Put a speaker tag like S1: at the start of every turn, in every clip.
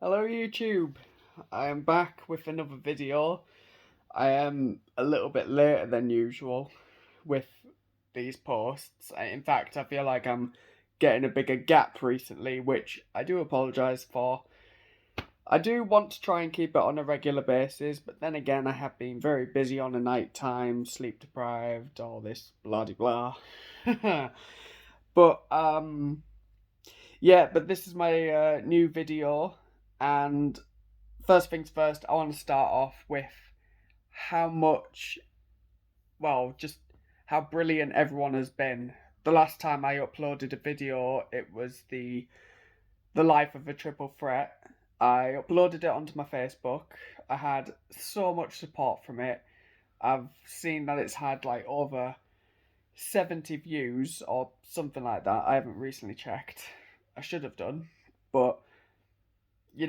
S1: Hello YouTube, I am back with another video. I am a little bit later than usual with these posts. In fact, I feel like I'm getting a bigger gap recently, which I do apologise for. I do want to try and keep it on a regular basis, but then again I have been very busy on the night time, sleep deprived, all this blah de blah. But yeah, but this is my new video, and first things first, I want to start off with how much, just how brilliant everyone has been. The last time I uploaded a video, it was the life of a triple threat. I uploaded it onto my Facebook. I had so much support from it. I've seen that it's had like over 70 views or something like that. I haven't recently checked. I should have done, but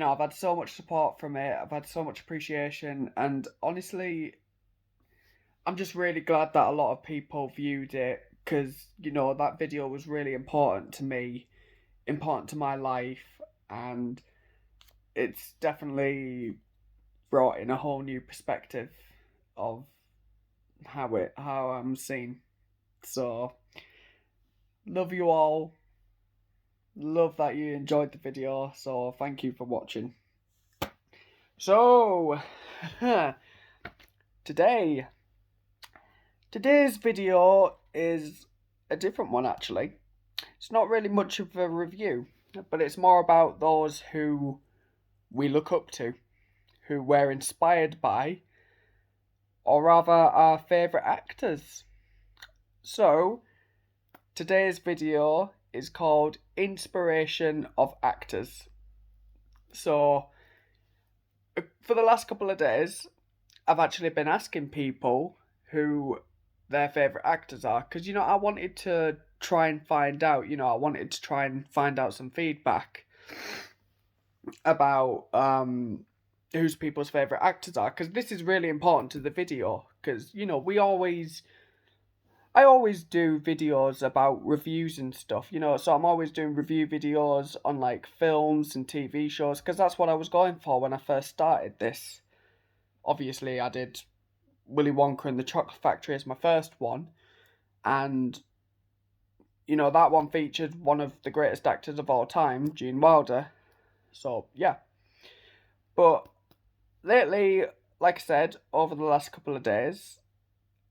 S1: I've had so much support from it. I've had so much appreciation, and honestly, I'm just really glad that a lot of people viewed it because that video was really important to me, important to my life, and it's definitely brought in a whole new perspective of how I'm seen. So, love you all. Love that you enjoyed the video. So, thank you for watching. So, today Today's video is a different one actually. It's not really much of a review, but it's more about those who we look up to, who we're inspired by, or rather our favourite actors. So, today's video is called Inspiration of Actors. So, for the last couple of days, I've actually been asking people who their favourite actors are, because I wanted to try and find out, I wanted to try and find out some feedback about whose people's favourite actors are, because this is really important to the video, because I always do videos about reviews and stuff, so I'm always doing review videos on like films and TV shows, because that's what I was going for when I first started this. Obviously I did Willy Wonka and the Chocolate Factory as my first one, and that one featured one of the greatest actors of all time, Gene Wilder. So yeah, but lately, like I said, over the last couple of days,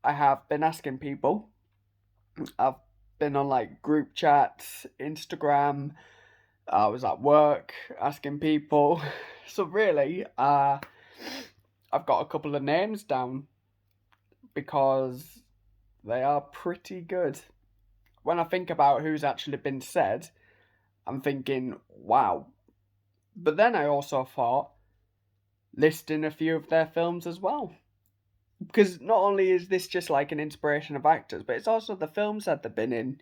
S1: I have been asking people. I've been on like group chats, Instagram. I was at work asking people. So really, I've got a couple of names down because they are pretty good. When I think about who's actually been said, I'm thinking, wow. But then I also thought, listing a few of their films as well. Because not only is this just like an inspiration of actors, but it's also the films that they've been in.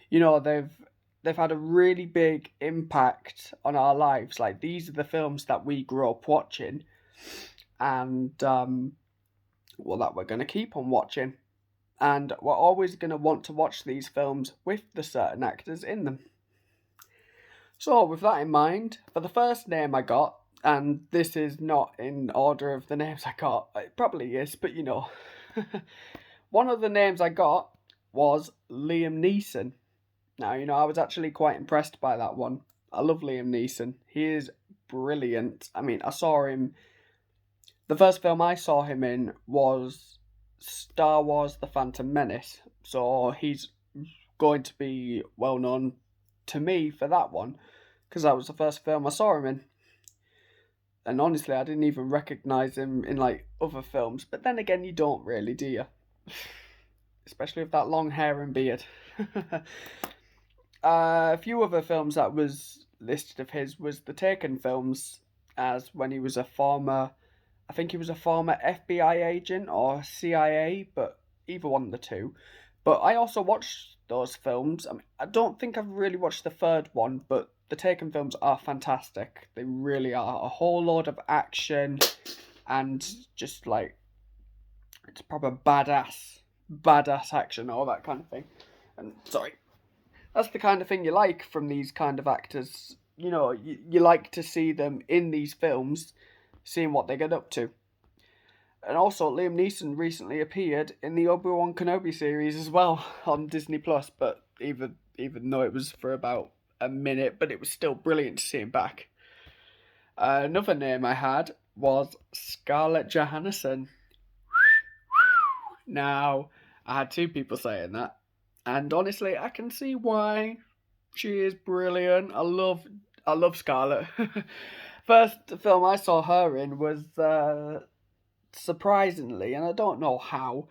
S1: They've had a really big impact on our lives. Like, these are the films that we grew up watching, and that we're going to keep on watching. And we're always going to want to watch these films with the certain actors in them. So, with that in mind, for the first name I got, and this is not in order of the names I got, it probably is, but one of the names I got was Liam Neeson. Now, I was actually quite impressed by that one. I love Liam Neeson. He is brilliant. I mean, the first film I saw him in was Star Wars The Phantom Menace. So he's going to be well known to me for that one, because that was the first film I saw him in. And honestly, I didn't even recognise him in like other films. But then again, you don't really, do you? Especially with that long hair and beard. A few other films that was listed of his was the Taken films, as when he was I think he was a former FBI agent or CIA, but either one of the two. But I also watched those films. I mean, I don't think I've really watched the third one, but the Taken films are fantastic. They really are. A whole load of action and just like, it's proper badass action, all that kind of thing. And sorry, that's the kind of thing you like from these kind of actors. you like to see them in these films, seeing what they get up to. And also, Liam Neeson recently appeared in the Obi-Wan Kenobi series as well on Disney Plus. But even though it was for about a minute, but it was still brilliant to see him back. Another name I had was Scarlett Johansson. Now, I had two people saying that, and honestly, I can see why. She is brilliant. I love Scarlett. First film I saw her in was surprisingly, and I don't know how,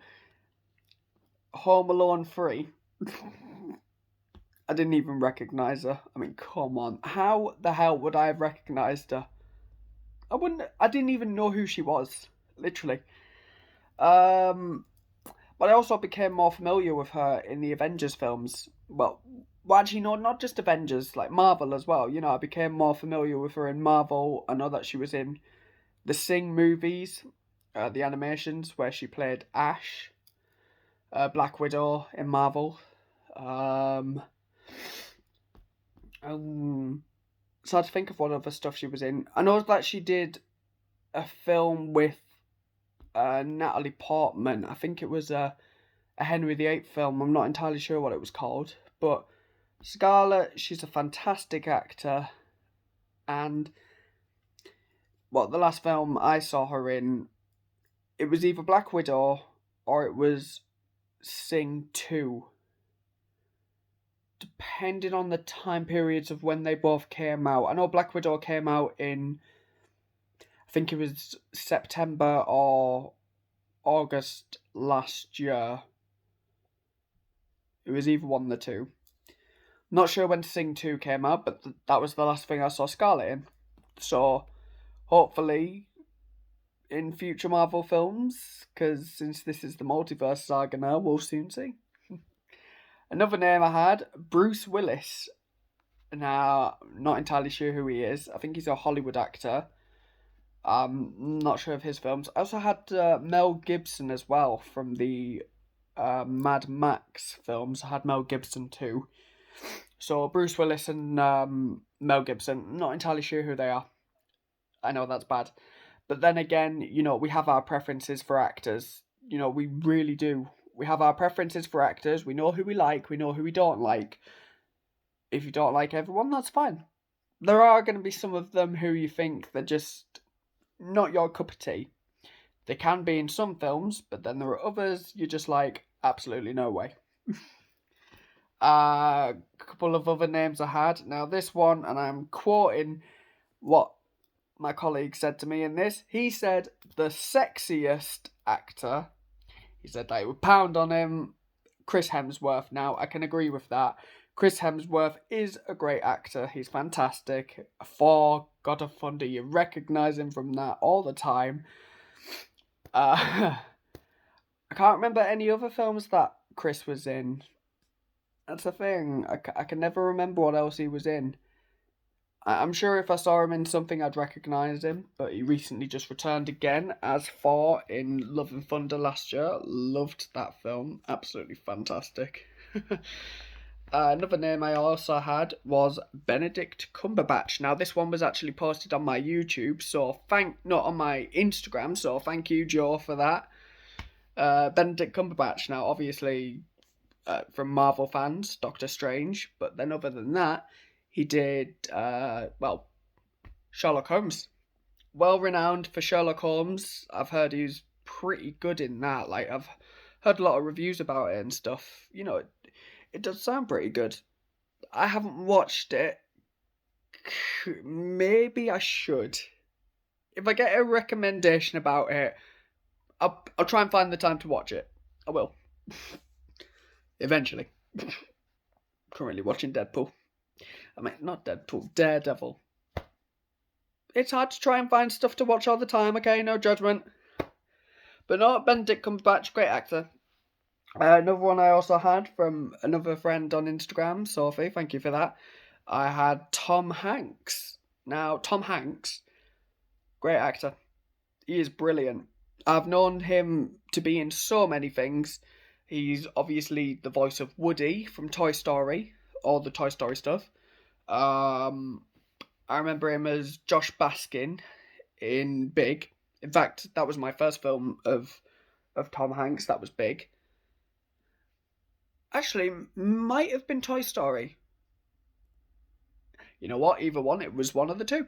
S1: Home Alone 3. I didn't even recognise her. I mean, come on. How the hell would I have recognised her? I didn't even know who she was. Literally. But I also became more familiar with her in the Avengers films. Well, actually, no, not just Avengers, like Marvel as well. I became more familiar with her in Marvel. I know that she was in the Sing movies, the animations, where she played Ash, Black Widow in Marvel. So I had to think of what other stuff she was in. I know that she did a film with Natalie Portman. I think it was a Henry VIII film. I'm not entirely sure what it was called. But Scarlett, she's a fantastic actor. And, well, the last film I saw her in, it was either Black Widow or it was Sing 2. Depending on the time periods of when they both came out. I know Black Widow came out in, I think it was September or August last year. It was either one of the two. Not sure when Sing 2 came out, but that was the last thing I saw Scarlett in. So, hopefully, in future Marvel films, because since this is the multiverse saga now, we'll soon see. Another name I had, Bruce Willis. Now, not entirely sure who he is. I think he's a Hollywood actor. Not sure of his films. I also had Mel Gibson as well from the Mad Max films. I had Mel Gibson too. So Bruce Willis and Mel Gibson, not entirely sure who they are. I know that's bad. But then again, we have our preferences for actors. We really do. We have our preferences for actors. We know who we like. We know who we don't like. If you don't like everyone, that's fine. There are going to be some of them who you think they're just not your cup of tea. They can be in some films, but then there are others you're just like, absolutely no way. A couple of other names I had. Now this one, and I'm quoting what my colleague said to me in this. He said, the sexiest actor. He said they would pound on him. Chris Hemsworth. Now, I can agree with that. Chris Hemsworth is a great actor. He's fantastic. For God of Thunder, you recognise him from that all the time. I can't remember any other films that Chris was in. That's the thing. I can never remember what else he was in. I'm sure if I saw him in something, I'd recognise him. But he recently just returned again as Thor in Love and Thunder last year. Loved that film. Absolutely fantastic. Another name I also had was Benedict Cumberbatch. Now, this one was actually posted on my YouTube, not on my Instagram, so thank you, Joe, for that. Benedict Cumberbatch, now, obviously, from Marvel fans, Doctor Strange, but then other than that, he did, Sherlock Holmes. Well renowned for Sherlock Holmes. I've heard he's pretty good in that. Like, I've heard a lot of reviews about it and stuff. It does sound pretty good. I haven't watched it. Maybe I should. If I get a recommendation about it, I'll try and find the time to watch it. I will. Eventually. Currently watching Deadpool. I mean, not Deadpool, Daredevil. It's hard to try and find stuff to watch all the time, okay? No judgment. But no, Benedict Cumberbatch, great actor. Another one I also had from another friend on Instagram, Sophie, thank you for that. I had Tom Hanks. Now, Tom Hanks, great actor. He is brilliant. I've known him to be in so many things. He's obviously the voice of Woody from Toy Story, all the Toy Story stuff. I remember him as Josh Baskin in Big. In fact, that was my first film of Tom Hanks. That was Big. Actually, might have been Toy Story. You know what? Either one. It was one of the two.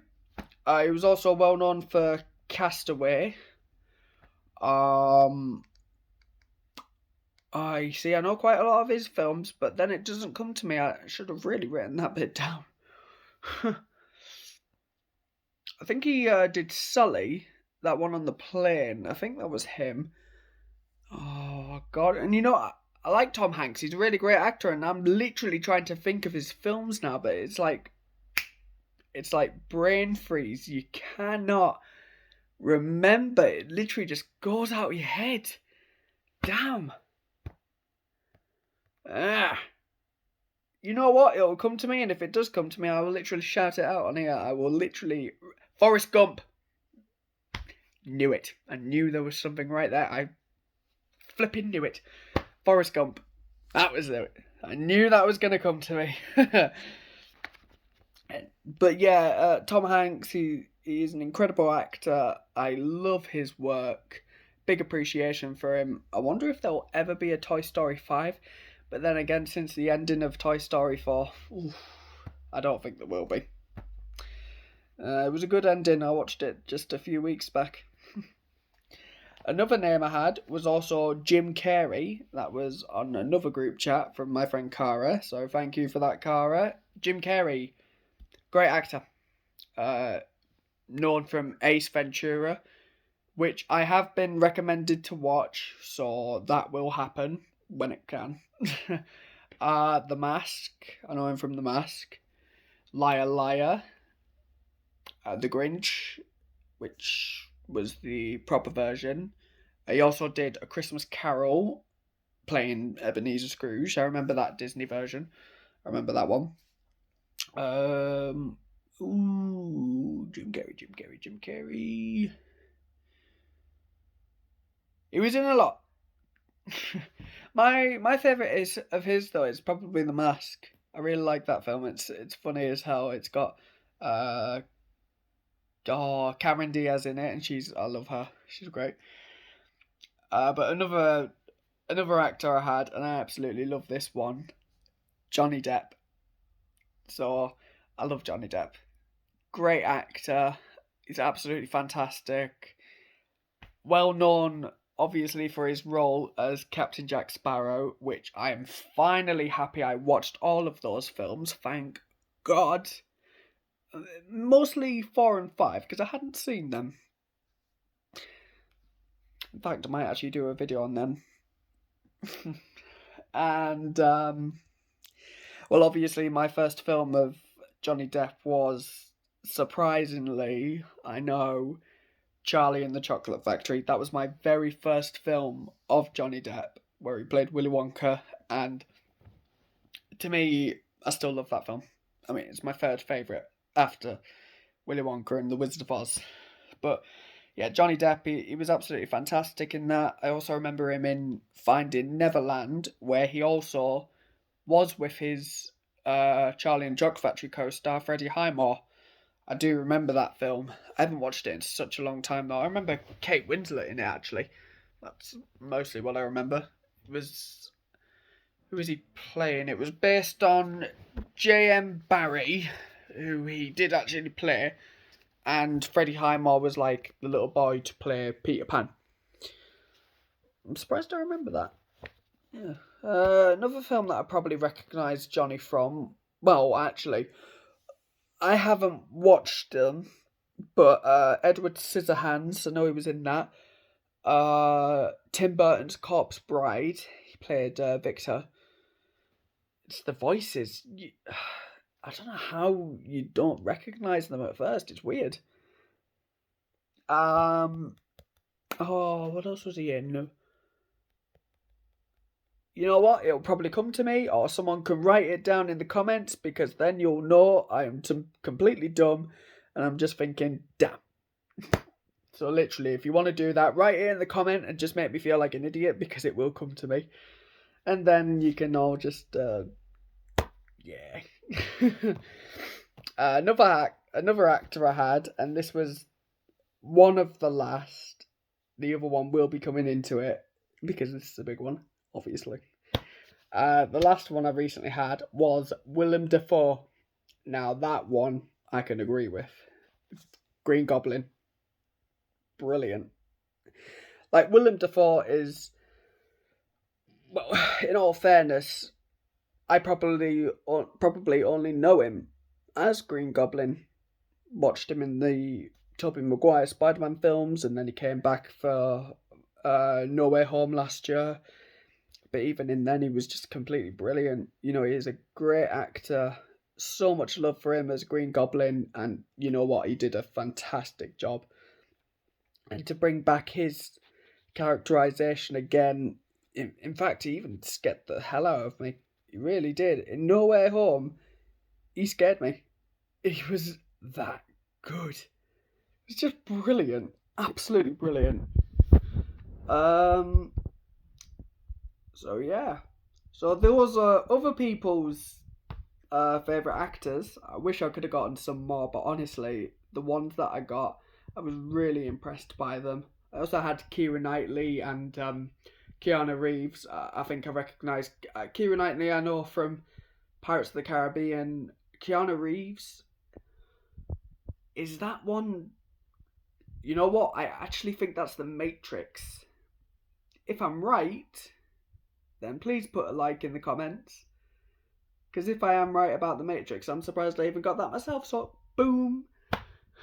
S1: He was also well known for Castaway. I see. I know quite a lot of his films, but then it doesn't come to me. I should have really written that bit down. I think he did Sully, that one on the plane. I think that was him. Oh God! And you know, I like Tom Hanks. He's a really great actor, and I'm literally trying to think of his films now, but it's like brain freeze. You cannot remember. It literally just goes out of your head. Damn. You know what? It'll come to me, and if it does come to me, I will literally shout it out on here. I will literally... Forrest Gump. Knew it. I knew there was something right there. I flipping knew it. Forrest Gump. That was it. I knew that was going to come to me. But yeah, Tom Hanks, he is an incredible actor. I love his work. Big appreciation for him. I wonder if there'll ever be a Toy Story 5. But then again, since the ending of Toy Story 4, I don't think there will be. It was a good ending. I watched it just a few weeks back. Another name I had was also Jim Carrey. That was on another group chat from my friend Cara. So thank you for that, Cara. Jim Carrey, great actor. Known from Ace Ventura, which I have been recommended to watch. So that will happen when it can. The Mask. I know him from The Mask. Liar Liar. The Grinch, which was the proper version. He also did A Christmas Carol, playing Ebenezer Scrooge. I remember that Disney version. I remember that one. Jim Carrey. He was in a lot. My favourite of his though is probably The Mask. I really like that film. It's funny as hell. It's got Cameron Diaz in it, and I love her. She's great. But another actor I had, and I absolutely love this one, Johnny Depp. So I love Johnny Depp. Great actor. He's absolutely fantastic. Well known, obviously, for his role as Captain Jack Sparrow, which I am finally happy I watched all of those films. Thank God. Mostly 4 and 5, because I hadn't seen them. In fact, I might actually do a video on them. And, well, obviously, my first film of Johnny Depp was, surprisingly, I know, Charlie and the Chocolate Factory. That was my very first film of Johnny Depp, where he played Willy Wonka, and to me, I still love that film. I mean, it's my third favourite after Willy Wonka and the Wizard of Oz. But yeah, Johnny Depp, he was absolutely fantastic in that. I also remember him in Finding Neverland, where he also was with his Charlie and Chocolate Factory co-star Freddie Highmore. I do remember that film. I haven't watched it in such a long time though. I remember Kate Winslet in it actually. That's mostly what I remember. Who was he playing? It was based on J.M. Barrie, who he did actually play, and Freddie Highmore was like the little boy to play Peter Pan. I'm surprised I remember that. Yeah. Another film that I probably recognise Johnny from, well, actually, I haven't watched them, but Edward Scissorhands, I know he was in that. Tim Burton's Corpse Bride, he played Victor. It's the voices. I don't know how you don't recognise them at first. It's weird. What else was he in? You know what? It'll probably come to me, or someone can write it down in the comments, because then you'll know I am completely dumb, and I'm just thinking, damn. So literally, if you want to do that, write it in the comment and just make me feel like an idiot, because it will come to me. And then you can all just, yeah. Another actor I had, and this was one of the last. The other one will be coming into it because this is a big one, obviously. The last one I recently had was Willem Dafoe. Now that one I can agree with. Green Goblin, brilliant. Like Willem Dafoe is, well, in all fairness, I probably only know him as Green Goblin. Watched him in the Tobey Maguire Spider-Man films, and then he came back for No Way Home last year. But even in then, he was just completely brilliant. You know, he is a great actor. So much love for him as Green Goblin, and you know what? He did a fantastic job. And to bring back his characterization again, in fact, he even scared the hell out of me. He really did. In No Way Home, he scared me. He was that good. It's just brilliant, absolutely brilliant. So yeah, so those are other people's favorite actors. I wish I could have gotten some more, but honestly, the ones that I got, I was really impressed by them. I also had Keira Knightley and Keanu Reeves. I think I recognise Keira Knightley. I know from Pirates of the Caribbean. Keanu Reeves, is that one? You know what? I actually think that's The Matrix. If I'm right, then please put a like in the comments. Because if I am right about The Matrix, I'm surprised I even got that myself, so boom.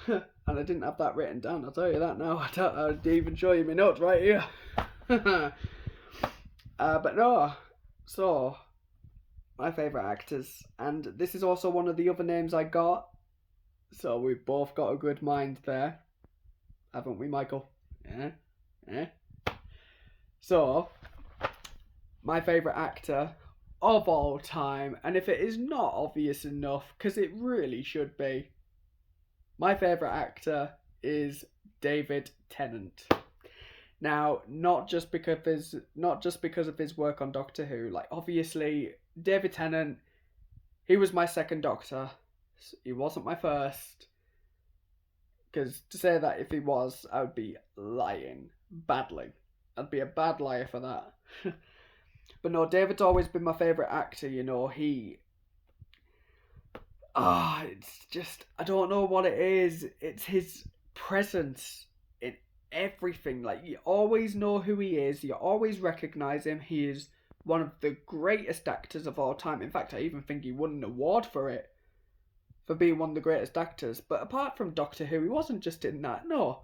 S1: And I didn't have that written down, I'll tell you that now. I didn't even show you my notes right here. But no, so, my favourite actors. And this is also one of the other names I got. So we've both got a good mind there. Haven't we, Michael? Yeah? So, my favourite actor of all time, and if it is not obvious enough, because it really should be, my favourite actor is David Tennant. Now, not just because of his work on Doctor Who. Like, obviously, David Tennant, he was my second Doctor. He wasn't my first. Because to say that if he was, I would be lying badly. I'd be a bad liar for that. But no, David's always been my favourite actor, you know. It's just, I don't know what it is. It's his presence in everything. Like, you always know who he is. You always recognise him. He is one of the greatest actors of all time. In fact, I even think he won an award for it. For being one of the greatest actors. But apart from Doctor Who, he wasn't just in that. No.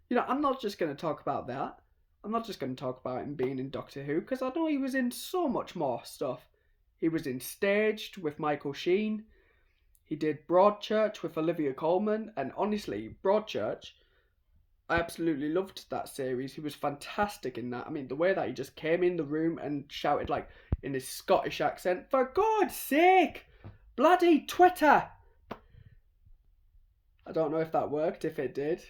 S1: You know, I'm not just going to talk about that. I'm not just going to talk about him being in Doctor Who, because I know he was in so much more stuff. He was in Staged with Michael Sheen. He did Broadchurch with Olivia Colman. And honestly, Broadchurch, I absolutely loved that series. He was fantastic in that. I mean, the way that he just came in the room and shouted, like, in his Scottish accent, "For God's sake! Bloody Twitter!" I don't know if that worked, if it did.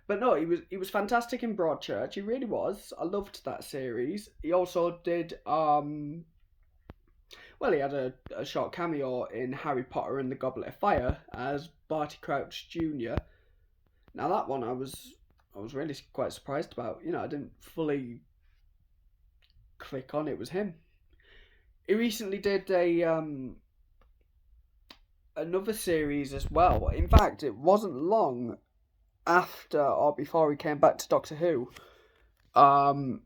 S1: But no, he was fantastic in Broadchurch. He really was. I loved that series. He also did he had a short cameo in Harry Potter and the Goblet of Fire as Barty Crouch Jr. Now that one I was really quite surprised about. You know, I didn't fully click on it was him. He recently did another series as well. In fact, it wasn't long after or before he came back to Doctor Who. I'm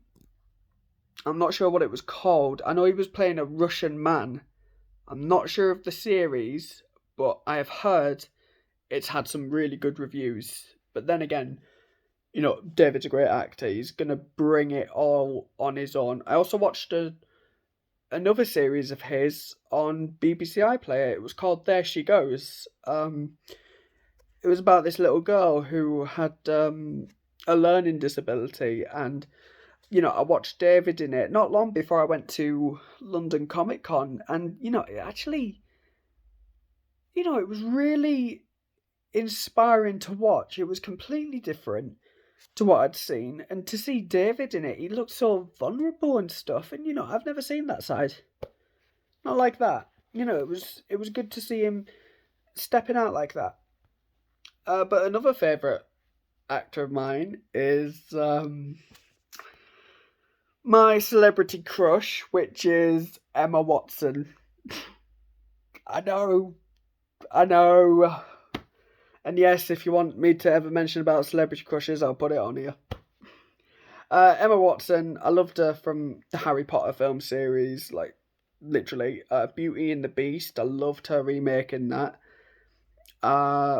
S1: not sure what it was called. I know he was playing a Russian man. I'm not sure of the series, but I have heard it's had some really good reviews. But then again, you know, David's a great actor. He's going to bring it all on his own. I also watched another series of his on BBC iPlayer. It was called There She Goes. It was about this little girl who had a learning disability, and you know, I watched David in it not long before I went to London Comic Con, and you know, it was really inspiring to watch. It was completely different to what I'd seen, and to see David in it, he looked so vulnerable and stuff, and you know, I've never seen that side. Not like that. You know, it was good to see him stepping out like that. But another favourite actor of mine is my celebrity crush, which is Emma Watson. I know. And yes, if you want me to ever mention about celebrity crushes, I'll put it on here. Emma Watson, I loved her from the Harry Potter film series, like, literally. Beauty and the Beast, I loved her remaking that.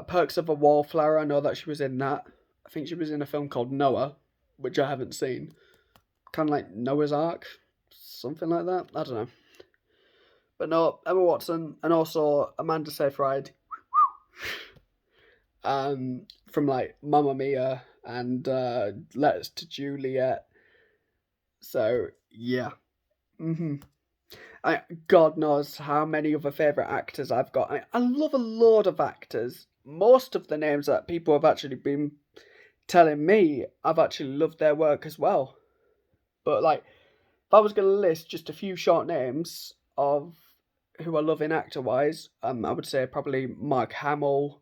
S1: Perks of a Wallflower, I know that she was in that. I think she was in a film called Noah, which I haven't seen. Kind of like Noah's Ark, something like that. I don't know. But no, Emma Watson, and also Amanda Seyfried. From like Mamma Mia and Letters to Juliet. So yeah. God knows how many other favourite actors I've got. I love a load of actors. Most of the names that people have actually been telling me, I've actually loved their work as well. But like, if I was going to list just a few short names of who I love in actor-wise, I would say probably Mark Hamill,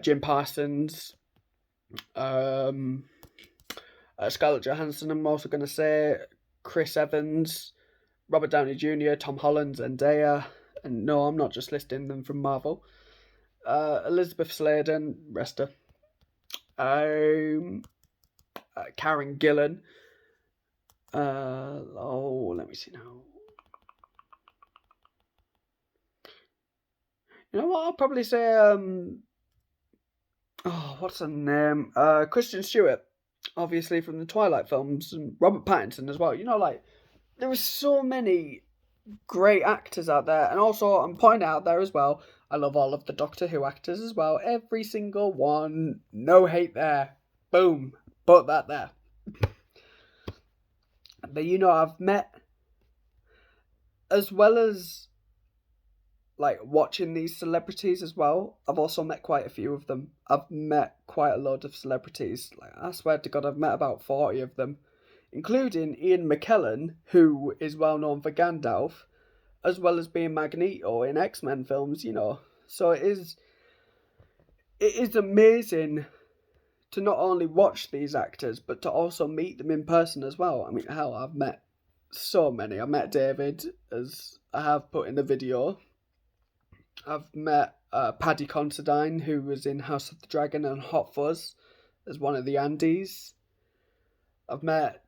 S1: Jim Parsons, Scarlett Johansson, I'm also going to say, Chris Evans, Robert Downey Jr., Tom Holland, Zendaya, and no, I'm not just listing them from Marvel. Elizabeth Sladen, rest her. Karen Gillan. Let me see now. You know what? I'll probably say what's her name? Kristen Stewart, obviously from the Twilight films, and Robert Pattinson as well. You know, like, there are so many great actors out there, and also I'm pointing out there as well, I love all of the Doctor Who actors as well, every single one, no hate there, boom, put that there. But you know, I've met, as well as like watching these celebrities as well, I've also met quite a few of them. I've met quite a lot of celebrities, like, I swear to God, I've met about 40 of them, including Ian McKellen, who is well known for Gandalf, as well as being Magneto in X-Men films, you know. So it is amazing to not only watch these actors, but to also meet them in person as well. I mean, hell, I've met so many. I met David, as I have put in the video. I've met Paddy Considine, who was in House of the Dragon and Hot Fuzz, as one of the Andes. I've met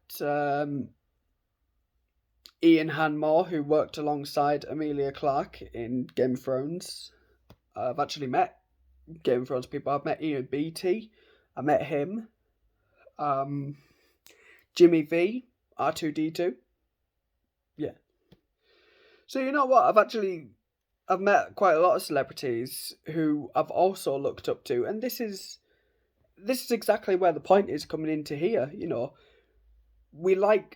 S1: Ian Hanmore, who worked alongside Emilia Clarke in Game of Thrones. I've actually met Game of Thrones people. I've met Ian Beattie. I met him. Jimmy V, R2D2. Yeah. So you know what? I've met quite a lot of celebrities who I've also looked up to, and this is exactly where the point is coming into here. You know, we love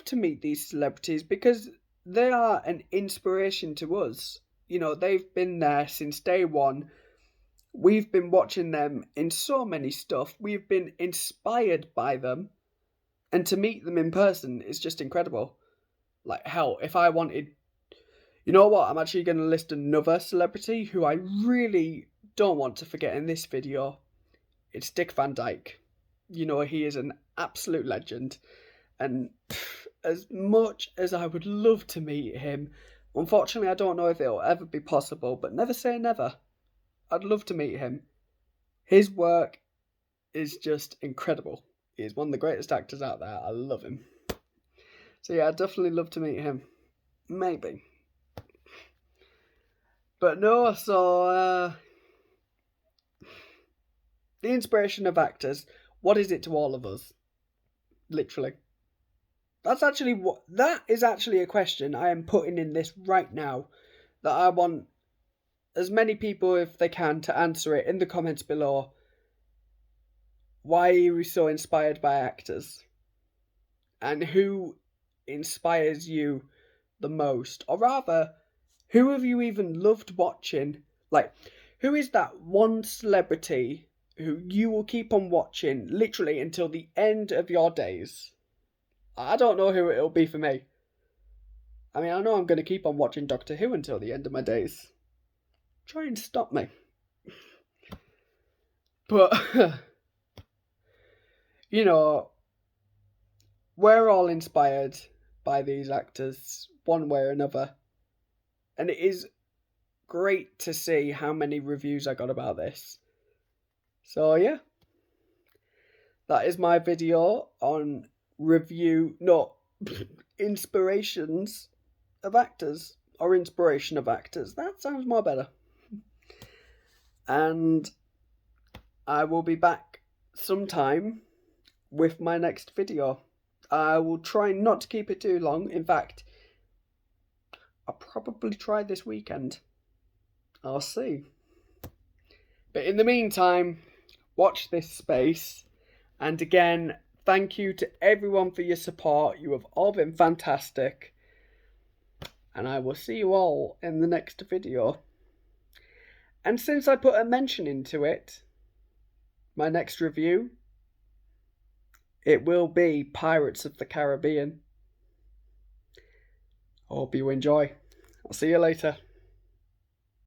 S1: to meet these celebrities because they are an inspiration to us. You know, they've been there since day one. We've been watching them in so many stuff. We've been inspired by them. And to meet them in person is just incredible. Like, hell, if I wanted... You know what? I'm actually going to list another celebrity who I really don't want to forget in this video. It's Dick Van Dyke. You know, he is an absolute legend. And as much as I would love to meet him, unfortunately I don't know if it'll ever be possible, but never say never. I'd love to meet him. His work is just incredible. He's one of the greatest actors out there. I love him. So yeah, I'd definitely love to meet him. Maybe. But no, so... the inspiration of actors, what is it to all of us? Literally. That is actually a question I am putting in this right now, that I want as many people, if they can, to answer it in the comments below. Why are you so inspired by actors? And who inspires you the most? Or rather, who have you even loved watching? Like, who is that one celebrity who you will keep on watching literally until the end of your days? I don't know who it'll be for me. I mean, I know I'm going to keep on watching Doctor Who until the end of my days. Try and stop me. But, you know, we're all inspired by these actors, one way or another. And it is great to see how many reviews I got about this. So, yeah. That is my video on inspirations of actors. Or inspiration of actors. That sounds more better. And I will be back sometime with my next video. I will try not to keep it too long. In fact, I'll probably try this weekend. I'll see. But in the meantime, watch this space. And again, thank you to everyone for your support. You have all been fantastic. And I will see you all in the next video. And since I put a mention into it, my next review, it will be Pirates of the Caribbean. I hope you enjoy. I'll see you later.